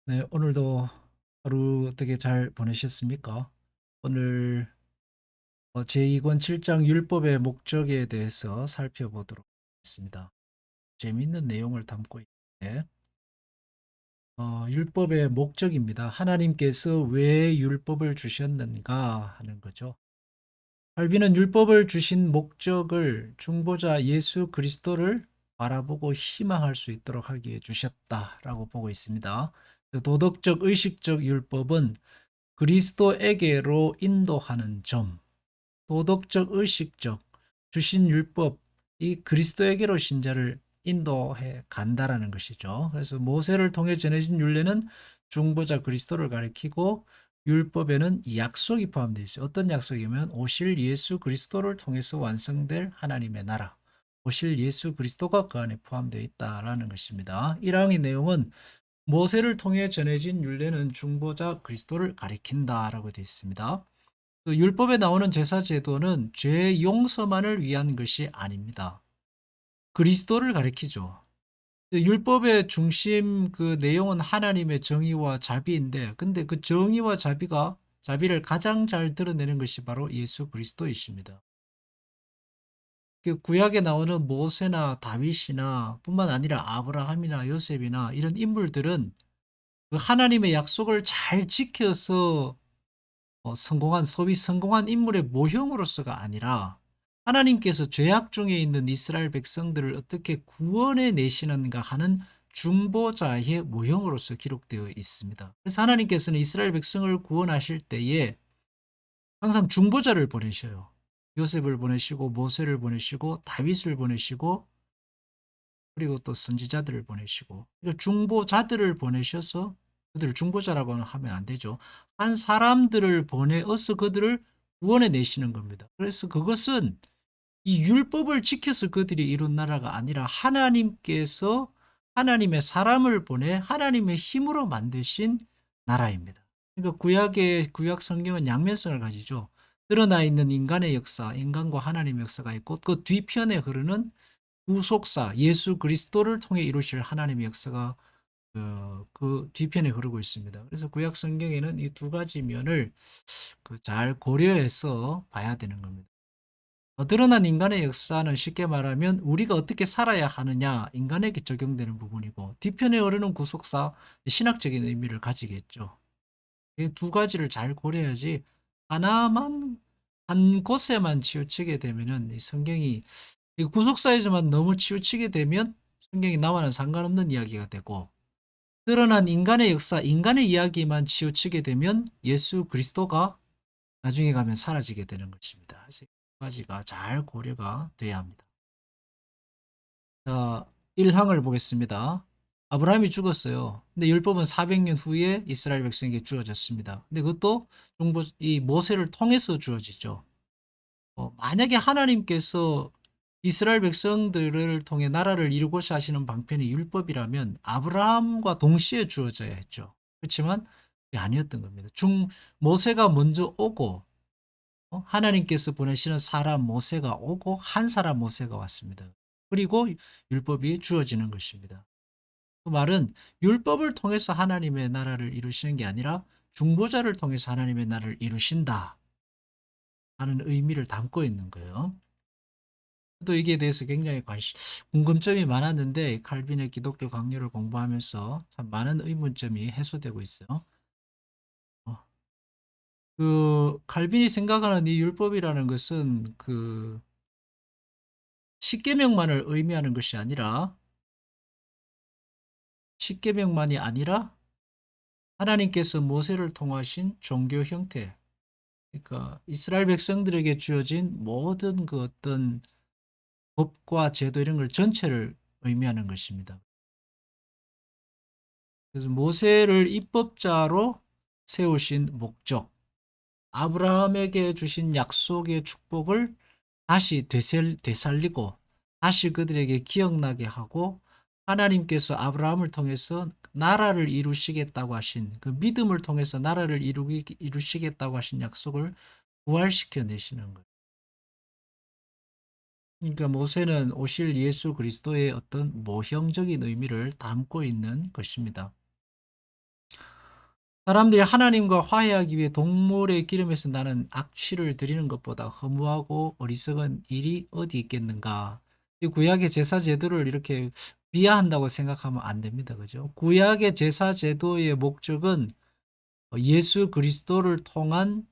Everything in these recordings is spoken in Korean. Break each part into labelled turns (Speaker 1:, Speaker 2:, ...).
Speaker 1: 네, 오늘도 하루 어떻게 잘 보내셨습니까? 오늘 제2권 7장 율법의 목적에 대해서 살펴보도록 하겠습니다. 재미있는 내용을 담고 있는데, 율법의 목적입니다. 하나님께서 왜 율법을 주셨는가 하는 거죠. 칼빈은 율법을 주신 목적을 중보자 예수 그리스도를 바라보고 희망할 수 있도록 하기 위해 주셨다라고 보고 있습니다. 도덕적, 의식적 율법은 그리스도에게로 인도하는 점, 도덕적, 의식적 주신 율법이 그리스도에게로 신자를 인도해 간다라는 것이죠. 그래서 모세를 통해 전해진 율례는 중보자 그리스도를 가리키고 율법에는 약속이 포함되어 있어요. 어떤 약속이면 오실 예수 그리스도를 통해서 완성될 하나님의 나라, 오실 예수 그리스도가 그 안에 포함되어 있다라는 것입니다. 1항의 내용은 모세를 통해 전해진 율례는 중보자 그리스도를 가리킨다라고 되어 있습니다. 그 율법에 나오는 제사 제도는 죄 용서만을 위한 것이 아닙니다. 그리스도를 가리키죠. 그 율법의 중심 그 내용은 하나님의 정의와 자비인데, 근데 그 정의와 자비를 가장 잘 드러내는 것이 바로 예수 그리스도이십니다. 그 구약에 나오는 모세나 다윗이나 뿐만 아니라 아브라함이나 요셉이나 이런 인물들은 그 하나님의 약속을 잘 지켜서 소위 성공한 인물의 모형으로서가 아니라 하나님께서 죄악 중에 있는 이스라엘 백성들을 어떻게 구원해 내시는가 하는 중보자의 모형으로서 기록되어 있습니다. 그래서 하나님께서는 이스라엘 백성을 구원하실 때에 항상 중보자를 보내셔요. 요셉을 보내시고 모세를 보내시고 다윗을 보내시고 그리고 또 선지자들을 보내시고, 중보자들을 보내셔서, 그들을 중보자라고 하면 안 되죠. 한 사람들을 보내어서 그들을 구원해 내시는 겁니다. 그래서 그것은 이 율법을 지켜서 그들이 이룬 나라가 아니라 하나님께서 하나님의 사람을 보내 하나님의 힘으로 만드신 나라입니다. 그러니까 구약 성경은 양면성을 가지죠. 드러나 있는 인간의 역사, 인간과 하나님의 역사가 있고, 그 뒤편에 흐르는 후속사 예수 그리스도를 통해 이루실 하나님의 역사가 그 뒤편에 흐르고 있습니다. 그래서 구약 성경에는 이 두 가지 면을 잘 고려해서 봐야 되는 겁니다. 드러난 인간의 역사는 쉽게 말하면 우리가 어떻게 살아야 하느냐, 인간에게 적용되는 부분이고, 뒤편에 흐르는 구속사, 신학적인 의미를 가지겠죠. 이 두 가지를 잘 고려해야지 하나만, 한 곳에만 치우치게 되면은 이 성경이, 이 구속사에서만 너무 치우치게 되면 성경이 나와는 상관없는 이야기가 되고, 드러난 인간의 역사, 인간의 이야기만 치우치게 되면 예수 그리스도가 나중에 가면 사라지게 되는 것입니다. 그래서 이 가지가 잘 고려가 돼야 합니다. 자, 1항을 보겠습니다. 아브라함이 죽었어요. 근데 율법은 400년 후에 이스라엘 백성에게 주어졌습니다. 근데 그것도 이 모세를 통해서 주어지죠. 만약에 하나님께서 이스라엘 백성들을 통해 나라를 이루고자 하시는 방편이 율법이라면 아브라함과 동시에 주어져야 했죠. 그렇지만 그게 아니었던 겁니다. 모세가 먼저 오고, 하나님께서 보내시는 사람 모세가 오고, 한 사람 모세가 왔습니다. 그리고 율법이 주어지는 것입니다. 그 말은 율법을 통해서 하나님의 나라를 이루시는 게 아니라 중보자를 통해서 하나님의 나라를 이루신다 하는 의미를 담고 있는 거예요. 또 이게 대해서 굉장히 궁금점이 많았는데 칼빈의 기독교 강요를 공부하면서 참 많은 의문점이 해소되고 있어요. 어, 칼빈이 생각하는 이 율법이라는 것은 십계명만을 의미하는 것이 아니라, 십계명만이 아니라 하나님께서 모세를 통하신 종교 형태, 그러니까 이스라엘 백성들에게 주어진 모든 그 어떤 법과 제도 이런 걸 전체를 의미하는 것입니다. 그래서 모세를 입법자로 세우신 목적, 아브라함에게 주신 약속의 축복을 다시 되살리고 다시 그들에게 기억나게 하고, 하나님께서 아브라함을 통해서 나라를 이루시겠다고 하신 그 믿음을 통해서 나라를 이루시겠다고 하신 약속을 부활시켜 내시는 거예요. 그러니까 모세는 오실 예수 그리스도의 어떤 모형적인 의미를 담고 있는 것입니다. 사람들이 하나님과 화해하기 위해 동물의 기름에서 나는 악취를 드리는 것보다 허무하고 어리석은 일이 어디 있겠는가. 이 구약의 제사 제도를 이렇게 비하한다고 생각하면 안 됩니다. 그죠? 구약의 제사 제도의 목적은 예수 그리스도를 통한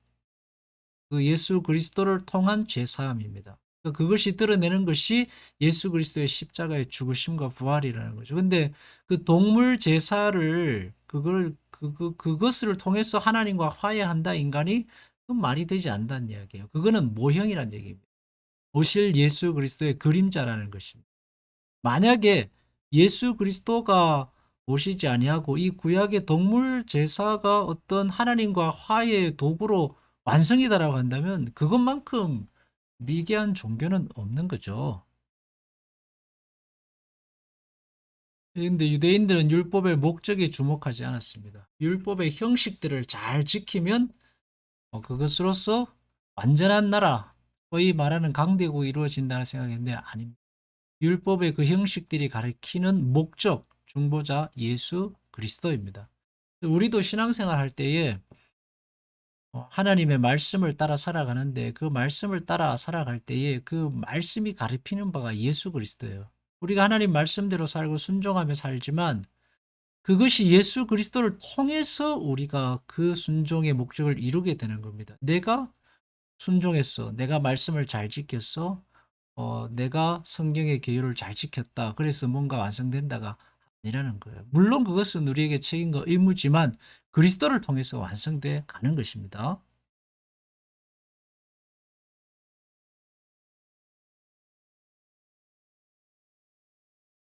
Speaker 1: 죄사함입니다. 그것이 드러내는 것이 예수 그리스도의 십자가의 죽으심과 부활이라는 거죠. 근데 그 동물 제사를 그것을 통해서 하나님과 화해한다 인간이, 그건 말이 되지 않는다는 이야기예요. 그거는 모형이라는 얘기입니다. 오실 예수 그리스도의 그림자라는 것입니다. 만약에 예수 그리스도가 오시지 아니하고 이 구약의 동물 제사가 어떤 하나님과 화해의 도구로 완성이다라고 한다면 그것만큼 미개한 종교는 없는 거죠. 그런데 유대인들은 율법의 목적에 주목하지 않았습니다. 율법의 형식들을 잘 지키면 그것으로서 완전한 나라, 소위 말하는 강대국이 이루어진다는 생각했는데 아닙니다. 율법의 그 형식들이 가리키는 목적, 중보자 예수 그리스도입니다. 우리도 신앙생활 할 때에 하나님의 말씀을 따라 살아가는데 그 말씀을 따라 살아갈 때에 그 말씀이 가리키는 바가 예수 그리스도예요. 우리가 하나님 말씀대로 살고 순종하며 살지만 그것이 예수 그리스도를 통해서 우리가 그 순종의 목적을 이루게 되는 겁니다. 내가 순종했어. 내가 말씀을 잘 지켰어. 내가 성경의 계율을 잘 지켰다. 그래서 뭔가 완성된다가 아니라는 거예요. 물론 그것은 우리에게 책임과 의무지만 그리스도를 통해서 완성돼 가는 것입니다.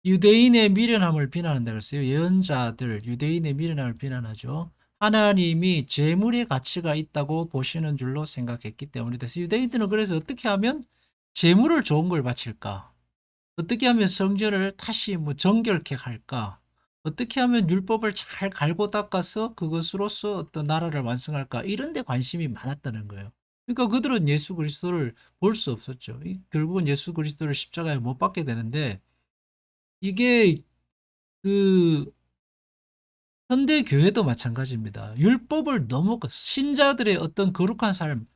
Speaker 1: 유대인의 미련함을 비난한다 그랬어요. 예언자들, 유대인의 미련함을 비난하죠. 하나님이 재물의 가치가 있다고 보시는 줄로 생각했기 때문이다. 유대인들은 그래서 어떻게 하면 재물을 좋은 걸 바칠까? 어떻게 하면 성전을 다시 정결케 할까? 어떻게 하면 율법을 잘 갈고 닦아서 그것으로서 어떤 나라를 완성할까? 이런 데 관심이 많았다는 거예요. 그러니까 그들은 예수 그리스도를 볼 수 없었죠. 결국은 예수 그리스도를 십자가에 못 박게 되는데 이게 그 현대 교회도 마찬가지입니다. 율법을 너무 신자들의 어떤 거룩한 삶,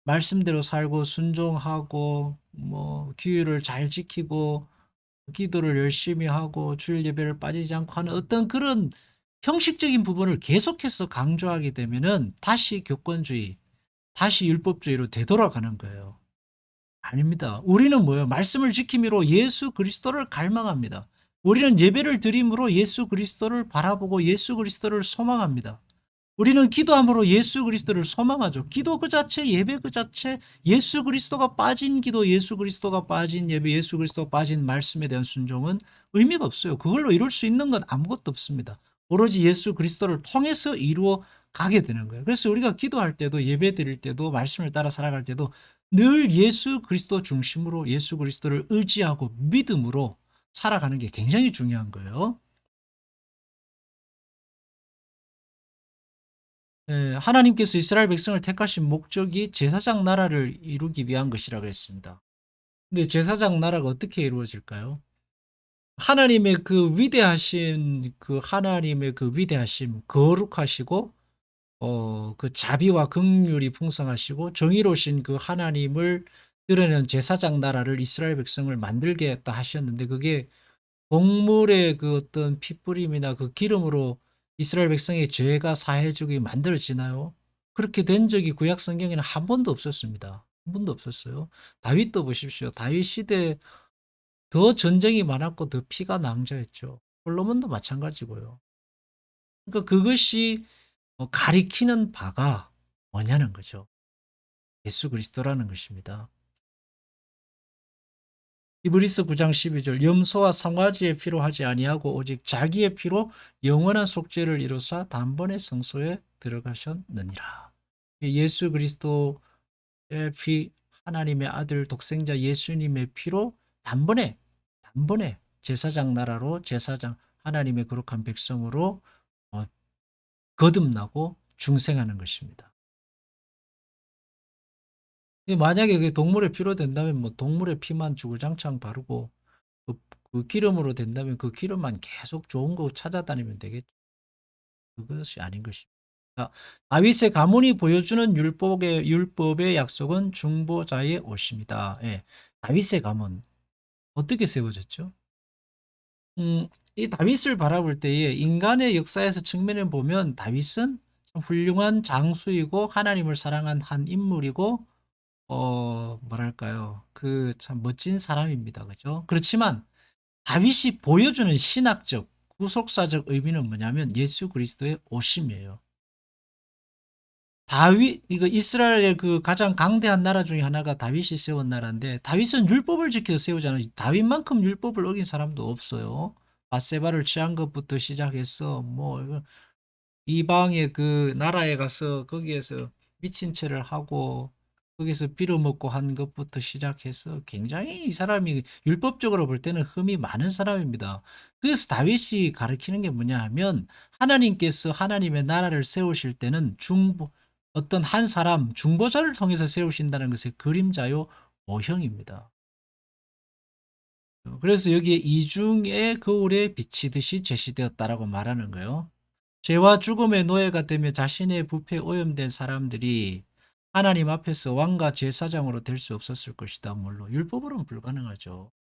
Speaker 1: 말씀대로 살고 순종하고 규율을 잘 지키고 기도를 열심히 하고 주일 예배를 빠지지 않고 하는 어떤 그런 형식적인 부분을 계속해서 강조하게 되면은 다시 교권주의, 다시 율법주의로 되돌아가는 거예요. 아닙니다. 우리는 뭐예요? 말씀을 지킴으로 예수 그리스도를 갈망합니다. 우리는 예배를 드림으로 예수 그리스도를 바라보고 예수 그리스도를 소망합니다. 우리는 기도함으로 예수 그리스도를 소망하죠. 기도 그 자체, 예배 그 자체, 예수 그리스도가 빠진 기도, 예수 그리스도가 빠진 예배, 예수 그리스도가 빠진 말씀에 대한 순종은 의미가 없어요. 그걸로 이룰 수 있는 건 아무것도 없습니다. 오로지 예수 그리스도를 통해서 이루어 가게 되는 거예요. 그래서 우리가 기도할 때도 예배 드릴 때도 말씀을 따라 살아갈 때도 늘 예수 그리스도 중심으로 예수 그리스도를 의지하고 믿음으로 살아가는 게 굉장히 중요한 거예요. 예, 하나님께서 이스라엘 백성을 택하신 목적이 제사장 나라를 이루기 위한 것이라고 했습니다. 근데 제사장 나라가 어떻게 이루어질까요? 하나님의 그 위대하심, 거룩하시고 그 자비와 긍휼이 풍성하시고 정의로우신 그 하나님을 드러내는 제사장 나라를 이스라엘 백성을 만들겠다 하셨는데 그게 동물의 그 어떤 핏부림이나 그 기름으로 이스라엘 백성의 죄가 사해지게 만들어지나요? 그렇게 된 적이 구약 성경에는 한 번도 없었습니다. 한 번도 없었어요. 다윗도 보십시오. 다윗 시대에 더 전쟁이 많았고 더 피가 낭자했죠. 솔로몬도 마찬가지고요. 그러니까 그것이 가리키는 바가 뭐냐는 거죠. 예수 그리스도라는 것입니다. 히브리서 9장 12절 염소와 송아지의 피로 하지 아니하고 오직 자기의 피로 영원한 속죄를 이루사 단번에 성소에 들어가셨느니라. 예수 그리스도의 피, 하나님의 아들 독생자 예수님의 피로 단번에 제사장 나라로 제사장 하나님의 거룩한 백성으로 어, 거듭나고 중생하는 것입니다. 만약에 그게 동물의 피로 된다면 동물의 피만 주구장창 바르고 그 기름으로 된다면 그 기름만 계속 좋은 거 찾아다니면 되겠죠. 그것이 아닌 것입니다. 자, 다윗의 가문이 보여주는 율법의 약속은 중보자의 옷입니다. 예, 다윗의 가문 어떻게 세워졌죠? 이 다윗을 바라볼 때에 인간의 역사에서 측면을 보면 다윗은 참 훌륭한 장수이고 하나님을 사랑한 한 인물이고 뭐랄까요? 그 참 멋진 사람입니다. 그죠? 그렇지만 다윗이 보여주는 신학적 구속사적 의미는 뭐냐면 예수 그리스도의 오심이에요. 다윗 이거 이스라엘의 그 가장 강대한 나라 중에 하나가 다윗이 세운 나라인데 다윗은 율법을 지켜 세우잖아요. 다윗만큼 율법을 어긴 사람도 없어요. 밧세바를 취한 것부터 시작해서 뭐 이방의 그 나라에 가서 거기에서 미친 채를 하고 거기서 빌어먹고 한 것부터 시작해서 굉장히 이 사람이 율법적으로 볼 때는 흠이 많은 사람입니다. 그래서 다윗이 가르치는 게 뭐냐 하면 하나님께서 하나님의 나라를 세우실 때는 어떤 한 사람 중보자를 통해서 세우신다는 것의 그림자요 모형입니다. 그래서 여기에 이중의 거울에 비치듯이 제시되었다라고 말하는 거예요. 죄와 죽음의 노예가 되며 자신의 부패에 오염된 사람들이 하나님 앞에서 왕과 제사장으로 될 수 없었을 것이다. 물론 율법으로는 불가능하죠.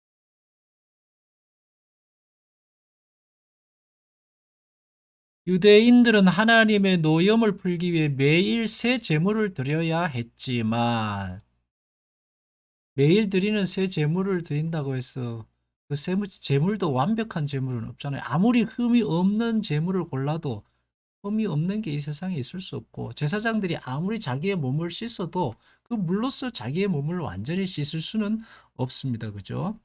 Speaker 1: 유대인들은 하나님의 노염을 풀기 위해 매일 새 제물을 드려야 했지만 매일 드리는 새 제물을 드린다고 해서 그 제물도 완벽한 제물은 없잖아요. 아무리 흠이 없는 제물을 골라도 흠이 없는 게 이 세상에 있을 수 없고 제사장들이 아무리 자기의 몸을 씻어도 그 물로써 자기의 몸을 완전히 씻을 수는 없습니다. 그죠?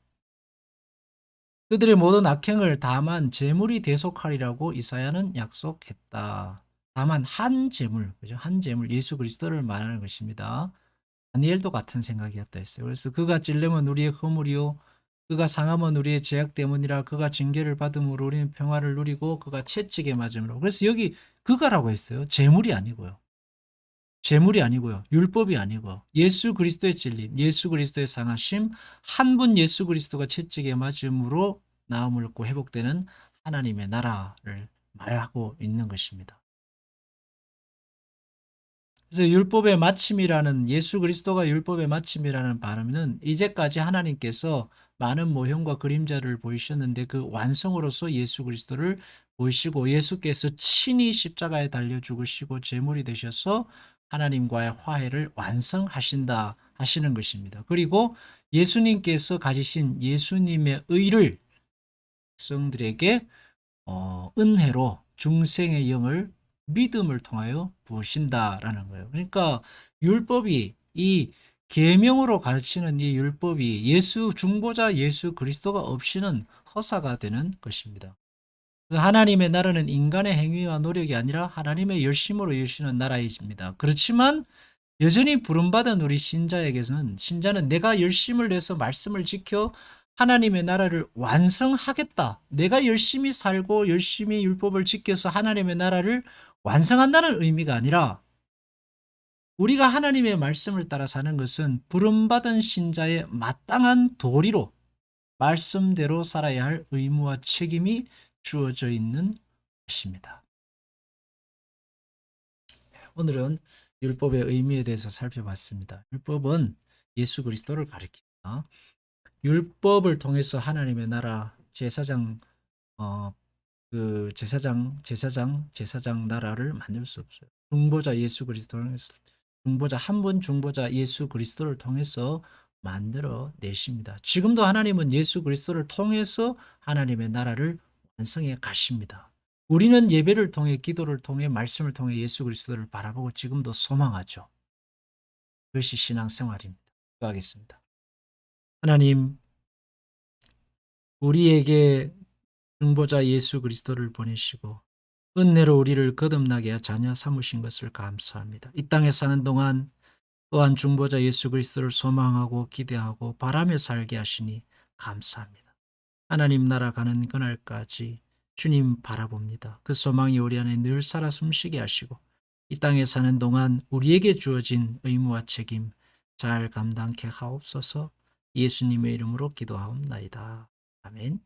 Speaker 1: 그들의 모든 악행을 다만 제물이 대속하리라고 이사야는 약속했다. 다만 한 제물, 그죠? 한 제물, 예수 그리스도를 말하는 것입니다. 다니엘도 같은 생각이었다 했어요. 그래서 그가 찔림은 우리의 허물이요 그가 상함은 우리의 죄악 때문이라 그가 징계를 받음으로 우리는 평화를 누리고 그가 채찍에 맞음으로. 그래서 여기 그가라고 했어요. 제물이 아니고요. 제물이 아니고요. 율법이 아니고 예수 그리스도의 찔림, 예수 그리스도의 상하심, 한 분 예수 그리스도가 채찍에 맞음으로 나음을 얻고 회복되는 하나님의 나라를 말하고 있는 것입니다. 그래서 율법의 마침이라는 예수 그리스도가 율법의 마침이라는 발음은 이제까지 하나님께서 많은 모형과 그림자를 보이셨는데 그 완성으로서 예수 그리스도를 보이시고 예수께서 친히 십자가에 달려 죽으시고 제물이 되셔서 하나님과의 화해를 완성하신다 하시는 것입니다. 그리고 예수님께서 가지신 예수님의 의를 백성들에게 은혜로 중생의 영을 믿음을 통하여 부으신다라는 거예요. 그러니까 율법이 이 계명으로 가르치는 이 율법이 예수 중보자 예수 그리스도가 없이는 허사가 되는 것입니다. 그래서 하나님의 나라는 인간의 행위와 노력이 아니라 하나님의 열심으로 이루시는 나라이십니다. 그렇지만 여전히 부름받은 우리 신자는 내가 열심을 내서 말씀을 지켜 하나님의 나라를 완성하겠다. 내가 열심히 살고 열심히 율법을 지켜서 하나님의 나라를 완성한다는 의미가 아니라 우리가 하나님의 말씀을 따라 사는 것은 부름받은 신자의 마땅한 도리로 말씀대로 살아야 할 의무와 책임이 주어져 있는 것입니다. 오늘은 율법의 의미에 대해서 살펴봤습니다. 율법은 예수 그리스도를 가리킵니다. 율법을 통해서 하나님의 나라 제사장 어, 제사장 나라를 만들 수 없어요. 중보자 예수 그리스도를 중보자 한 분 중보자 예수 그리스도를 통해서 만들어 내십니다. 지금도 하나님은 예수 그리스도를 통해서 하나님의 나라를 완성해 가십니다. 우리는 예배를 통해 기도를 통해 말씀을 통해 예수 그리스도를 바라보고 지금도 소망하죠. 그것이 신앙생활입니다. 기도하겠습니다. 하나님, 우리에게 중보자 예수 그리스도를 보내시고 은혜로 우리를 거듭나게 자녀 삼으신 것을 감사합니다. 이 땅에 사는 동안 또한 중보자 예수 그리스도를 소망하고 기대하고 바라며 살게 하시니 감사합니다. 하나님 나라 가는 그날까지 주님 바라봅니다. 그 소망이 우리 안에 늘 살아 숨쉬게 하시고 이 땅에 사는 동안 우리에게 주어진 의무와 책임 잘 감당케 하옵소서. 예수님의 이름으로 기도하옵나이다. 아멘.